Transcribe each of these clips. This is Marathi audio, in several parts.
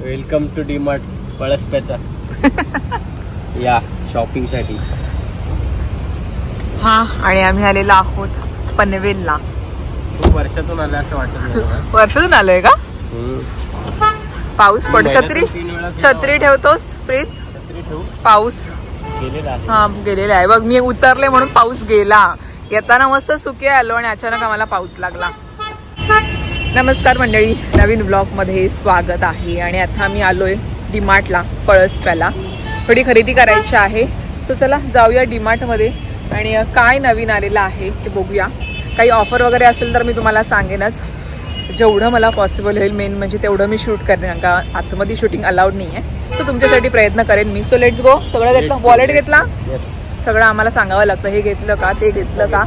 वेलकम टू डीमार्ट पळसप्याचा या शॉपिंग साठी. हा आणि आम्ही आलेलो आहोत पनवेलला. खूप वर्षातून आलं असं वाटत. वर्षातून आलोय का? पाऊस पड छत्री ठेवतोस प्रीत? छत्री ठेवू. पाऊस गेलेला गेलेला आहे बघ. मी उतरले म्हणून पाऊस गेला. येताना मस्त सुके आलो आणि अचानक आम्हाला पाऊस लागला. नमस्कार मंडळी, नवीन ब्लॉग मध्ये स्वागत आहे. आणि आता आम्ही आलोय डीमार्टला पळसप्याला. थोडी खरेदी करायची आहे, तर चला जाऊया डीमार्ट मध्ये आणि काय नवीन आलेलं आहे ते बघूया. काही ऑफर वगैरे असेल तर मी तुम्हाला सांगेनच. जेवढं मला पॉसिबल होईल, मेन म्हणजे तेवढं मी शूट करेन, का आतमध्ये शूटिंग अलाउड नाही आहे. तर तुमच्यासाठी प्रयत्न करेन मी. So let's go. सगळं घेतलं, वॉलेट घेतला, सगळं आम्हाला सांगावं लागतं. हे घेतलं का, ते घेतलं का,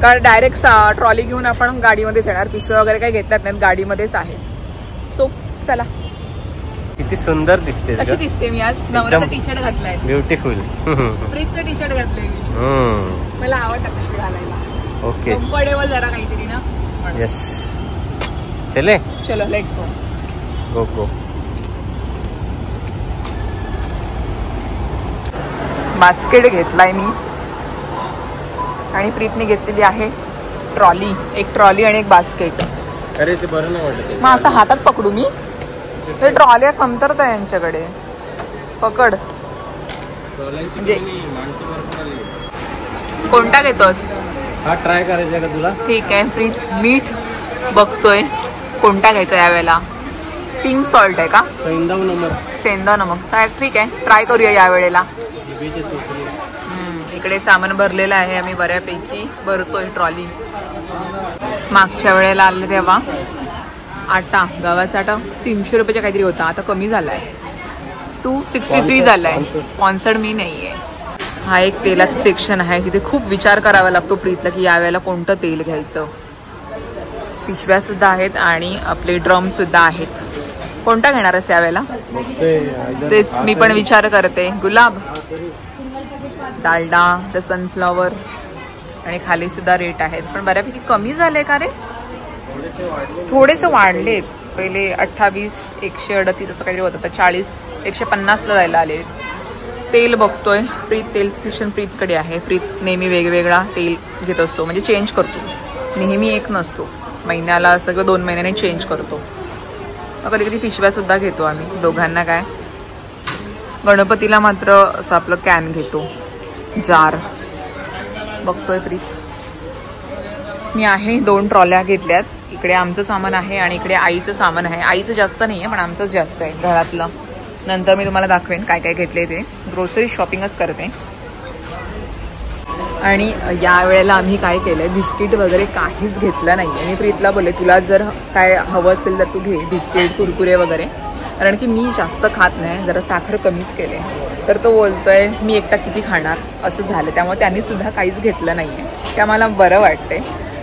कारण डायरेक्ट ट्रॉली घेऊन आपण गाडीमध्येच येणार. पिशव्या वगैरे काही घेतल्यात नाहीत, गाडीमध्येच आहे. सो चला. किती सुंदर दिसते. कशी दिसते मी आज? नवराचा टी शर्ट घातलाय, ब्युटिफुल. फ्रीजचं टी शर्ट घातलंय मी. मला आवडतं कसं घालायला. ओके, कम्फर्टेबल जरा काहीतरी ना. यस, चले चलो let's go. Go go. Basket घेतलाय मी आणि प्रीतने घेतलेली आहे ट्रॉली. एक ट्रॉली आणि एक बास्केट. अरे ते बरं नाही वाटत. मग असं हातात पकडू मी? ते ट्रॉल्या कमतरता आहे यांच्याकडे. पकड. म्हणजे कोणता घेतोस? हा ट्राय करायचा का तुला? ठीक आहे. प्रीत मीठ बघतोय कोणता घ्यायचा यावेळेला. पिंक सॉल्ट आहे का? सेंधा नमक. ठीक आहे, ट्राय करूया यावेळेला. इकडे सामान भरलेलं आहे. आम्ही बऱ्यापैकी भरतोय ट्रॉली. मागच्या वेळेला आले तेव्हा आटा, गव्हाचा आटा 300 रुपयाचा काहीतरी होता. आता कमी झालाय, 263 झालाय. स्पॉन्सर्ड मी नाहीये. हा एक तेलाचं सेक्शन आहे. तिथे खूप विचार करावा लागतो प्रीतला की यावेळेला कोणतं तेल घ्यायचं. पिशव्या सुद्धा आहेत आणि आपले ड्रम सुद्धा आहेत. कोणता घेणार आहेस यावेळेला? तेच मी पण विचार करते. गुलाब, डालडा, द सनफ्लॉवर. आणि खाली सुद्धा रेट आहेत, पण बऱ्यापैकी कमी झाले का रे? थोडेसे वाढलेत. पहिले 28, 138 असं काहीतरी होतं, तर 40, 150ला जायला आले. तेल बघतोय. प्रीत तेल स्टेशन प्रीतकडे आहे. प्रीत नेहमी वेगवेगळा तेल घेत असतो, म्हणजे चेंज करतो. नेहमी एक नसतो, महिन्याला सगळं 2 महिन्याने चेंज करतो. कधी कधी पिशव्या सुद्धा घेतो आम्ही. दोघांना काय, गणपतीला मात्र असं आपलं कॅन घेतो, जार. बघतोय प्रीत. मी आहे 2 ट्रॉल्या घेतल्यात. इकडे आमचं सामान आहे आणि इकडे आईचं सामान आहे. आईचं जास्त नाही आहे, पण आमचंच जास्त आहे घरातलं. नंतर मी तुम्हाला दाखवेन काय काय घेतले ते. ग्रोसरी शॉपिंगच करते. आणि या वेळेला आम्ही काय केलंय, बिस्किट वगैरे काहीच घेतलं नाही आहे. मी प्रीतला बोलले तुला जर काय हवं असेल तर तू घे बिस्किट, कुरकुरे वगैरे, कारण की मी जास्त खात नाही, जरा साखर कमीच केले. तर तो बोलतोय मी एकटा किती खाणार असं झालं. त्यामुळे त्यांनी सुद्धा काहीच घेतलं नाही आहे. ते आम्हाला बरं वाटतंय.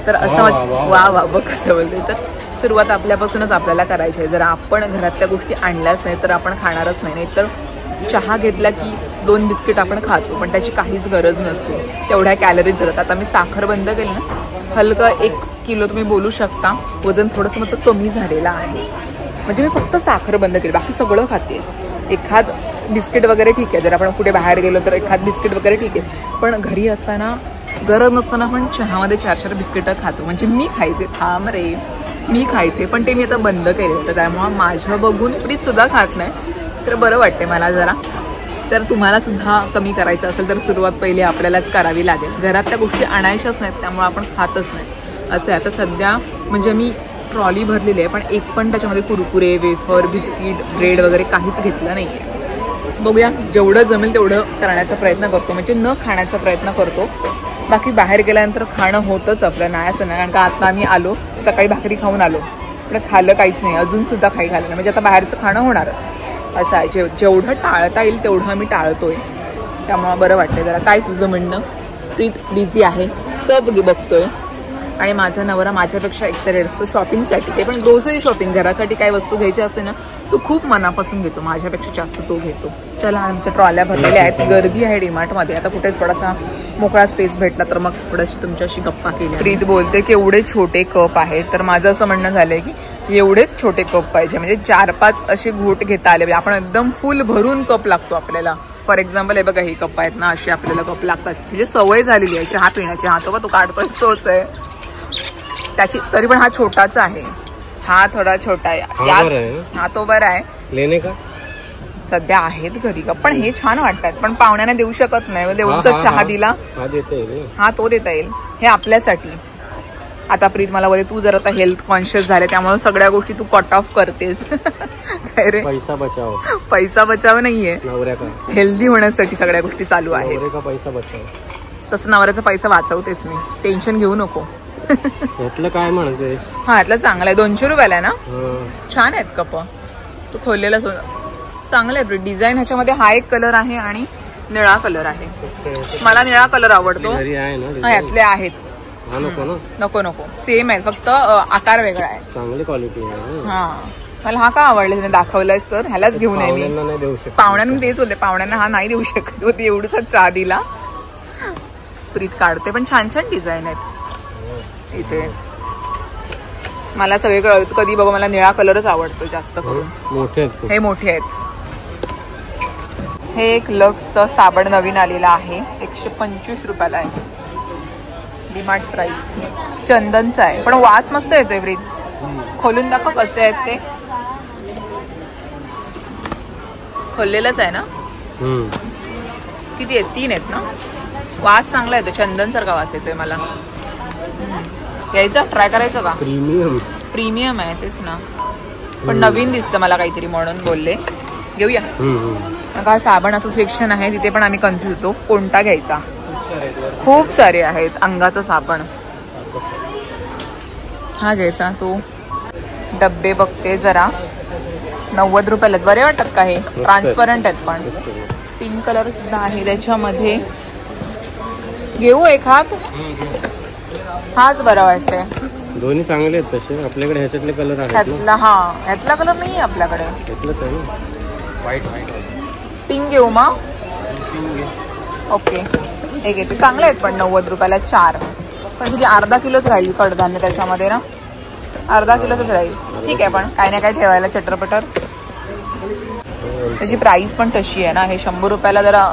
तर असं वा वा बघ कसं बोलते. तर सुरुवात आपल्यापासूनच आपल्याला करायची आहे. जर आपण घरातल्या गोष्टी आणल्याच नाही तर आपण खाणारच नाही. नाहीतर चहा घेतला की 2 बिस्किट आपण खातो, पण त्याची काहीच गरज नसते. तेवढ्या कॅलरीज जातात. आता मी साखर बंद केली ना, हलकं 1 किलो तुम्ही बोलू शकता. वजन थोडंसं माझं कमी झालेलं आहे. म्हणजे मी फक्त साखर बंद केली, बाकी सगळं खाते. एखाद बिस्किट वगैरे ठीक आहे, जर आपण कुठे बाहेर गेलो तर एखाद बिस्किट वगैरे ठीक आहे, पण घरी असताना गरज नसताना पण चहामध्ये 4-4 बिस्किटं खातो. म्हणजे मी खायचे, थांब रे, मी खायचे, पण ते मी आता बंद केले होतं. त्यामुळं माझं बघून प्रीत सुद्धा खात नाही, तर बरं वाटते मला जरा. तर तुम्हाला सुद्धा कमी करायचं असेल तर सुरुवात पहिली आपल्यालाच करावी लागेल. घरातल्या गोष्टी आणायच्याच नाहीत, त्यामुळे आपण खातच नाही असं आहे. आता सध्या म्हणजे मी ट्रॉली भरलेली आहे, पण एक पण त्याच्यामध्ये कुरकुरे, वेफर, बिस्किट, ब्रेड वगैरे काहीच घेतलं नाही आहे. बघूया, जेवढं जमेल तेवढं करण्याचा प्रयत्न करतो, म्हणजे न खाण्याचा प्रयत्न करतो. बाकी बाहेर गेल्यानंतर खाणं होतंच आपलं, नाही असं नाही. कारण का आता आम्ही आलो, सकाळी भाकरी खाऊन आलो, पण खाल्लं काहीच नाही, अजूनसुद्धा काही खाल्लं नाही. म्हणजे आता बाहेरचं खाणं होणारच असं आहे. जेवढं टाळता येईल तेवढं आम्ही टाळतोय. त्यामुळं बरं वाटतं जरा. काय तुझं म्हणणं? प्रीत बिझी आहे तर बघतोय. आणि माझा नवरा माझ्यापेक्षा एक्साइटेड असतो शॉपिंगसाठी. ते पण ग्रोसरी शॉपिंग. घरासाठी काय वस्तू घ्यायची असते ना, तो खूप मनापासून घेतो. माझ्यापेक्षा जास्त तो घेतो. चला, आमच्या ट्रॉल्या भरलेल्या आहेत. गर्दी आहे डीमार्टमध्ये. आता कुठे थोडासा मोकळा स्पेस भेटला तर मग थोडीशी तुमच्याशी गप्पा केल्या. प्रीत बोलते की एवढे छोटे कप आहेत. तर माझं असं म्हणणं झालंय की एवढेच छोटे कप पाहिजे, म्हणजे 4-5 असे घोट घेता आले. आपण एकदम फुल भरून कप लागतो आपल्याला. फॉर एक्झाम्पल हे बघा, हे कप आहेत ना, असे आपल्याला कप लागतात. म्हणजे सवय झालेली आहे चहा पिण्याची. हा तो का तो काढतोय तोच आहे त्याची, तरी पण हा छोटाच आहे. हा थोडा छोटा आहे. हा तो बरा आहे. लेणे का सध्या आहेत घरी कप, पण हे छान वाटतात, पण पाहुण्यांना देऊ शकत नाही. देऊचा चहा दिला हा तो देता येईल. हे आपल्यासाठी. आता प्रीत मला बोलते तू जर आता हेल्थ कॉन्शियस झाले, त्यामुळे सगळ्या गोष्टी तू कट ऑफ करतेस. काय रे, पैसा बचाव नाहीये, हेल्दी होण्यासाठी सगळ्या गोष्टी चालू आहेत. तसं नवऱ्याचा पैसा वाचवतेच मी, टेन्शन घेऊ नको. काय म्हणतेस? हा यातलं चांगला आहे, 200 रुपयाला आहे ना. छान आहेत कप. तू खोललेला चांगलं आहे. डिझाईन ह्याच्यामध्ये हा एक कलर आहे आणि निळा कलर आहे. मला निळा कलर आवडतो. हा यातले आहेत. नको सेम आहे, फक्त आकार वेगळा आहे. चांगली क्वालिटी आहे. हा मला हा का आवडला, त्याने दाखवलायस तर ह्यालाच घेऊन आहे मी. पाहुण्यांना तेच बोलते, पाहुण्यांना हा नाही देऊ शकत होती, एवढंच चहा दिला. प्रीत काढते, पण छान छान डिझाईन आहेत इथे. मला सगळे कधी बघा, मला निळा कलरच आवडतो जास्त करून. हे मोठे आहेत. हे एक लक्सचं साबण नवीन आलेला आहे, 125 रुपयाला आहे. डिमार्ट प्राइस. चंदनचा आहे, पण वास मस्त येतोय. प्रीत खोलून दाखव कसे आहेत ते. खोललेलंच आहे ना. किती आहेत? 3 आहेत ना. वास चांगला येतो, चंदन सारखा वास येतोय मला. यायचा ट्राय करायचं का? प्रीमियम आहे तेच ना, पण नवीन दिसतं मला काहीतरी म्हणून बोलले घेऊया. हा साबण असं सेक्शन आहे, तिथे पण आम्ही कन्फ्युज होतो कोणता घ्यायचा. खूप सारे आहेत. अंगाचा साबण हा घ्यायचा. तो डब्बे बघते जरा, 90 रुपयाला बरे वाटतात का? हे ट्रान्सपरंट आहेत, पण पिंक कलर सुद्धा आहे त्याच्यामध्ये. घेऊ एक हात. हाच बरा वाटतंय. दोन्ही चांगले आहेत तसे. आपल्याकडे ह्याच्यातले कलर आहेत. ह्यातला कलर नाही आपल्याकडे. व्हाईट पिंक घेऊ मग. ओके हे घेते. चांगले आहेत पण 90 रुपयाला 4. पण किती अर्धा किलोच राहील कडधान्य त्याच्यामध्ये ना. अर्धा किलोच राहील. ठीक आहे, पण काय ना काय ठेवायला चटरपटर. त्याची प्राइस पण तशी आहे ना. हे 100 रुपयाला जरा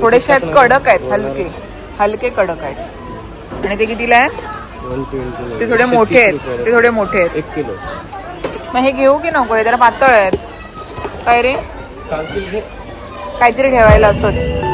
थोडेसे आहेत, कडक आहेत, हलके कडक आहेत. आणि ते कितीला आहेत? ते थोडे मोठे आहेत. 1 किलो. मग हे घेऊ की नको? हे जरा पातळ आहेत. काय रे, काहीतरी ठेवायला असंच.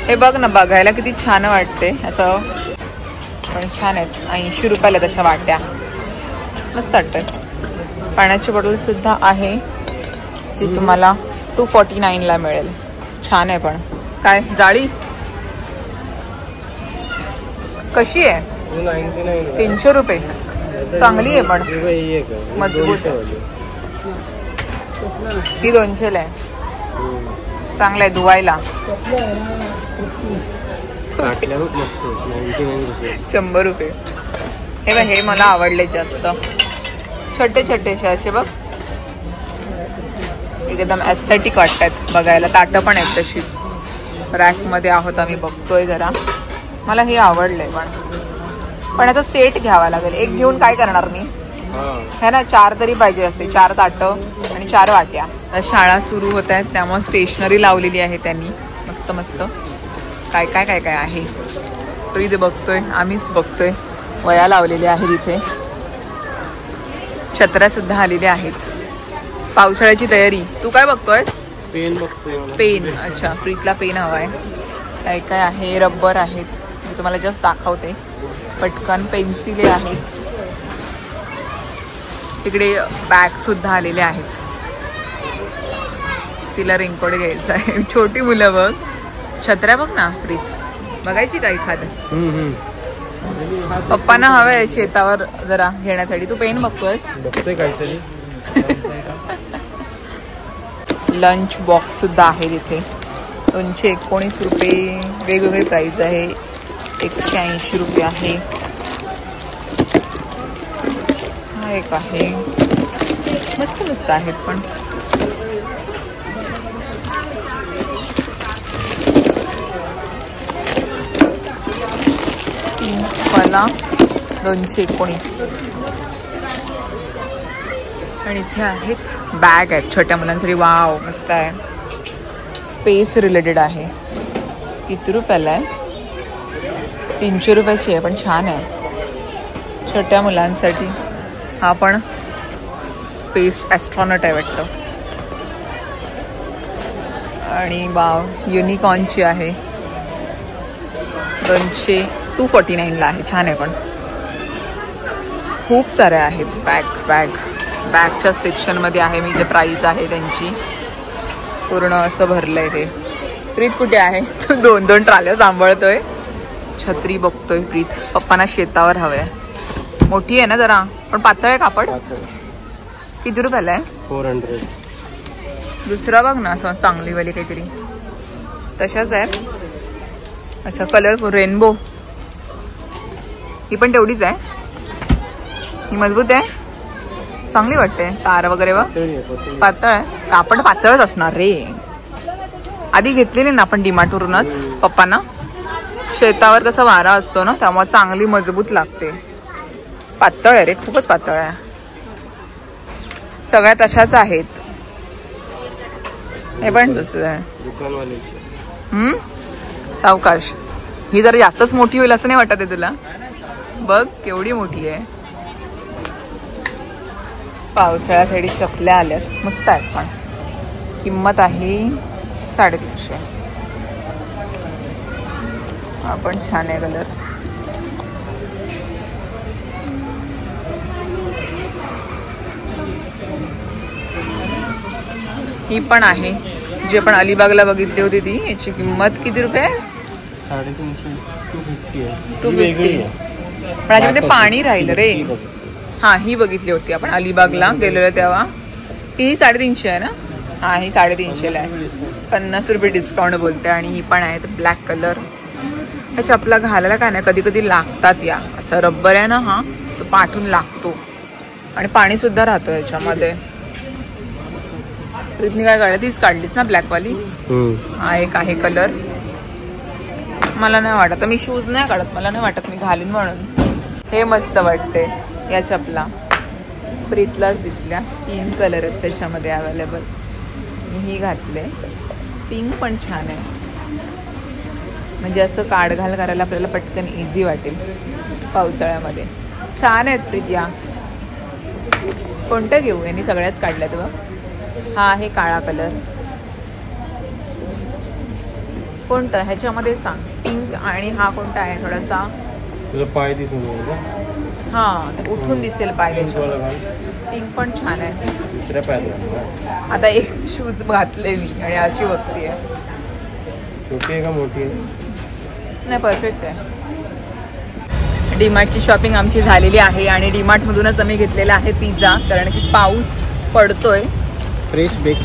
हे बघ ना, बघायला किती छान वाटते. असं पण छान आहेत. 80 रुपयाला तशा वाट्या मस्त वाटतात. पाण्याची बॉटल सुद्धा आहे, ती तुम्हाला 249 ला मिळेल. छान आहे. पण काय जाळी कशी आहे? 300 रुपये. चांगली आहे पण मजबूत आहे. ही 200 ला आहे. चांगलं आहे धुवायला. 100 रुपये. हे बघ, हे मला आवडले जास्त. छोटे छोटेसे असे बघ. एकदम एस्थेटिक वाटतात बघायला. ताटं पण आहेत तशीच. रॅकमध्ये आहोत आम्ही, बघतोय जरा. मला हे आवडलंय पण याचा सेट घ्यावा लागेल. एक घेऊन काय करणार मी, है ना. 4 तरी पाहिजे असते, 4 ताटं आणि 4 वाट्या. शाळा सुरू होत आहेत त्यामुळे स्टेशनरी लावलेली आहे त्यांनी मस्त मस्त. काय काय काय काय आहे प्रीत बघतोय, आम्हीच बघतोय. वया लावलेल्या आहेत इथे. छत्र्या सुद्धा आलेल्या आहेत. पावसाळ्याची तयारी. तू काय बघतोयस? पेन बघतोय. पेन. अच्छा, प्रीतला पेन हवाय. काय काय आहे, रबर आहेत. मी तुम्हाला जस्ट दाखवते पटकन. पेन्सिले आहेत. तिकडे बॅग सुद्धा आलेले आहेत. तिला रेनकोट घ्यायचा आहे. छोटी मुलं बघ. छत्र्या बघ ना प्रीत, बघायची का एखादं? पप्पांना हवंय शेतावर जरा घेण्यासाठी. तू पेन बघतोयस? बघतोय काहीतरी. लंच बॉक्स सुद्धा आहे तिथे. 219 रुपये. वेगवेगळी प्राइस आहे. 180 रुपये आहे. हा एक आहे. मस्त मस्त आहेत पण. पिंकवाला 219. आणि इथे आहेत बॅग आहेत छोट्या मुलांसाठी. वाव मस्त आहे. स्पेस रिलेटेड आहे. किती रुपयाला आहे? 300 रुपयाची आहे पण छान आहे छोट्या मुलांसाठी. हा पण स्पेस ॲस्ट्रॉनॉट आहे वाटतं. आणि वाव युनिकॉर्नची आहे. 249ला आहे. छान आहे पण. खूप साऱ्या आहेत बॅगच्या सेक्शनमध्ये आहे मी. जे प्राइस आहे त्यांची पूर्ण असं भरलंय ते. प्रीत कुठे आहे? तू 2-2 ट्राल्या सांभाळतोय. छत्री बघतोय प्रीत. पप्पांना शेतावर हवंय. मोठी आहे ना जरा, पण पातळ आहे कापड. किती रुपयाला आहे? 400. दुसरा बघ ना असं चांगलीवाली काहीतरी. तशाच आहे. अच्छा, कलरफुल रेनबो. ही पण तेवढीच आहे. ही मजबूत आहे, चांगली वाटते. तार वगैरे बघ. पातळ आहे. कापड पातळच असणार रे. आधी घेतलेली ना आपण डीमार्टवरूनच पप्पांना. शेतावर कसा वारा असतो ना त्यामुळे चांगली मजबूत लागते. पातळ आहे रे, खूपच पातळ आहे. सगळ्या तशाच आहेत. हे पण दुसरं आहे. सावकाश. ही जरा जास्तच मोठी होईल असं नाही वाटत आहे तुला? बघ केवढी मोठी आहे. पावसाळ्यासाठी चपल्या आल्यात. मस्त आहेत पण. किंमत आहे 350. हा पण छान आहे कलर. ही पण आहे जी आपण अलिबागला बघितली होती ती. याची किंमत किती रुपये? 250. पण याच्यामध्ये पाणी राहिलं रे. हा, ही बघितली होती आपण अलिबागला गेलेलो तेव्हा. ही 350 आहे ना? हा, ही 350ला आहे. 50 रुपये डिस्काउंट बोलते. आणि ही पण आहे ब्लॅक कलर. ह्या चपला घालायला काय नाही, कधी कधी लागतात. या असं रब्बर आहे ना, हा तो पाठून लागतो. आणि पाणी सुद्धा राहतो याच्यामध्ये. प्रीतनी काय काढलं? तीच काढलीस ना ब्लॅकवाली? हा एक आहे कलर. मला नाही वाटत, मी शूज नाही काढत. मला नाही वाटत मी घालीन म्हणून. हे मस्त वाटते. या चपला प्रीतलाच दिसल्या. 3 कलर आहेत त्याच्यामध्ये अवेलेबल. मी ही घातले. पिंक पण छान आहे. म्हणजे असं काढघाल करायला आपल्याला पटकन इझी वाटेल पावसाळ्यामध्ये. छान आहेत प्रीत. या कोणत्या घेऊ? यांनी सगळ्याच काढल्यात बघ. हा आहे काळा कलर. कोणतं ह्याच्यामध्ये सांग? पिंक. आणि हा कोणता आहे? थोडासा तुझा पाय दिसून येईल का? हा, उठून दिसेल पाय. पिंक पण छान आहे. दुसऱ्या पायाला आता एक शूज घातले मी आणि अशी बघतीये. छोटी आहे का मोठी आहे? नाही, परफेक्ट आहे. डीमार्टची शॉपिंग आमची झालेली आहे. आणि डीमार्टमधूनच आम्ही घेतलेला आहे पिझ्झा. कारण की पाऊस पडतोय. फ्रेश बेक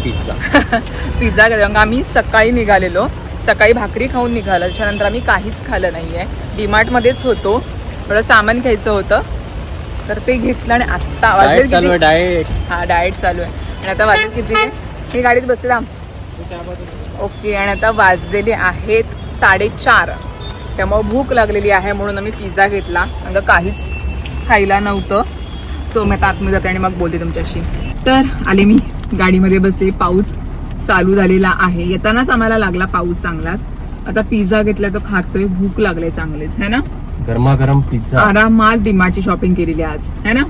पिझ्झा आम्ही सकाळी निघालेलो. सकाळी भाकरी खाऊन निघालो. त्याच्यानंतर आम्ही काहीच खाल्लं नाही आहे. डीमार्टमध्येच होतो. थोडं सामान घ्यायचं होतं तर ते घेतलं. आणि आत्ता वाजले किती? डाएट. हा, डाएट चालू आहे. आणि आता वाजले किती? मी गाडीत बसले थांब. ओके, आणि आता वाजलेले आहेत 4:30. त्यामुळे भूक लागलेली आहे म्हणून आम्ही पिझ्झा घेतला. म्हणजे काहीच खायला नव्हतं. सो मी आता आतमध्ये जाते आणि मग बोलते तुमच्याशी. तर आले मी गाडीमध्ये बसले. पाऊस चालू झालेला आहे. येतानाच आम्हाला लागला पाऊस चांगलाच. आता पिझ्झा घेतलाय तो खातोय. भूक लागले चांगलेच है ना. गरमागरम पिझ्झा. आरामात डीमार्टची शॉपिंग केलेली आज है ना.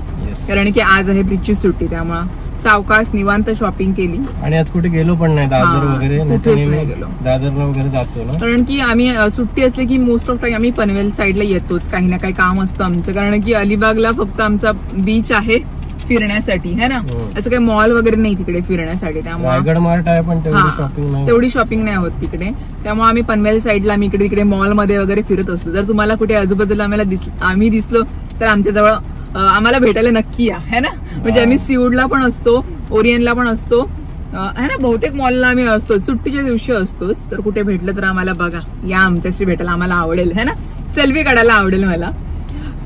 कारण की आज आहे प्रीतची सुट्टी. त्यामुळे सावकाश निवांत शॉपिंग केली. आणि आज कुठे गेलो पण नाही. दादर वगैरे कुठेच नाही गेलो. दादरला वगैरे जातो ना. कारण की आम्ही सुट्टी असली की मोस्ट ऑफ टाइम आम्ही पनवेल साईडला येतोच. काही ना काही काम असतं आमचं. कारण की अलिबागला फक्त आमचा बीच आहे फिरण्यासाठी है ना. असं काही मॉल वगैरे नाही तिकडे फिरण्यासाठी. त्यामुळे रायगड मार्ट आहे पण तेवढी शॉपिंग नाही होत तिकडे. त्यामुळे आम्ही पनवेल साईडला आम्ही इकडे तिकडे मॉलमध्ये वगैरे फिरत असतो. जर तुम्हाला कुठे आजूबाजूला आम्ही दिसलो तर आमच्या जवळ आम्हाला भेटायला नक्की या है ना. म्हणजे आम्ही सिऊडला पण असतो, ओरियनला पण असतो है ना. बहुतेक मॉलला आम्ही असतो. सुट्टीच्या दिवशी असतोच. तर कुठे भेटलं तर आम्हाला बघा, या आमच्याशी भेटायला आम्हाला आवडेल है ना. सेल्फी काढायला आवडेल मला.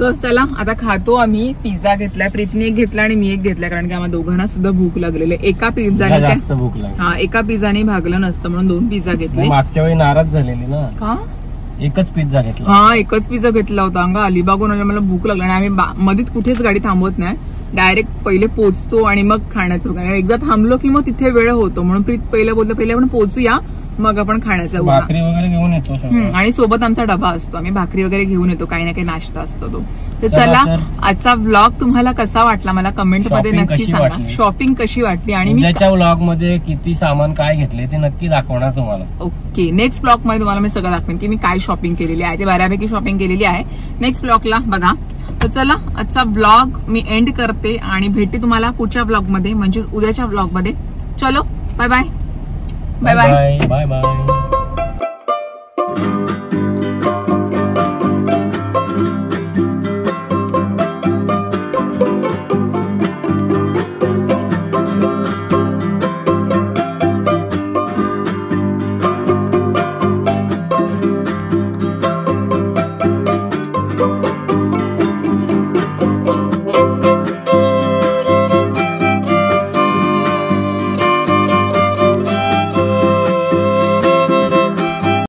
तर चला आता खातो आम्ही. पिझ्झा घेतलाय, प्रीतने एक घेतला आणि मी एक घेतलाय. कारण की आम्हाला दोघांना सुद्धा भूक लागलेली. एका पिझ्झाने जास्त भूक लागली. एका पिझ्झाने भागलं नसतं म्हणून 2 पिझ्झा घेतले. मागच्या वेळी नाराज झालेली ना. का? एकच पिझ्झा घेतला. एकच पिझ्झा घेतला होता. अंगा अलिबागून मला भूक लागली आणि आम्ही मध्येच कुठेच गाडी थांबवत नाही. डायरेक्ट पहिले पोहोचतो आणि मग खाण्याचं. एकदा थांबलो की मग तिथे वेळ होतो म्हणून प्रीत पहिले आपण पोहोचूया मग आपण खाण्याचं. भाकरी वगैरे घेऊन येतो आणि सोबत आमचा डबा असतो. आम्ही भाकरी वगैरे घेऊन येतो. काही ना काही नाश्ता असतो तो. तर चला आजचा व्लॉग तुम्हाला कसा वाटला मला कमेंट मध्ये नक्की सांगा. शॉपिंग कशी वाटली आणि मी त्याच्या व्लॉग मध्ये किती सामान काय घेतले ते नक्की दाखवणार तुम्हाला. ओके, नेक्स्ट ब्लॉग मध्ये तुम्हाला मी सगळं दाखवेन की मी काय शॉपिंग केलेली आहे. ते बऱ्यापैकी शॉपिंग केलेली आहे. नेक्स्ट ब्लॉगला बघा. तर चला आजचा ब्लॉग मी एंड करते आणि भेटते तुम्हाला पुढच्या ब्लॉग मध्ये, म्हणजेच उद्याच्या ब्लॉग मध्ये. चलो bye bye. Bye bye bye bye.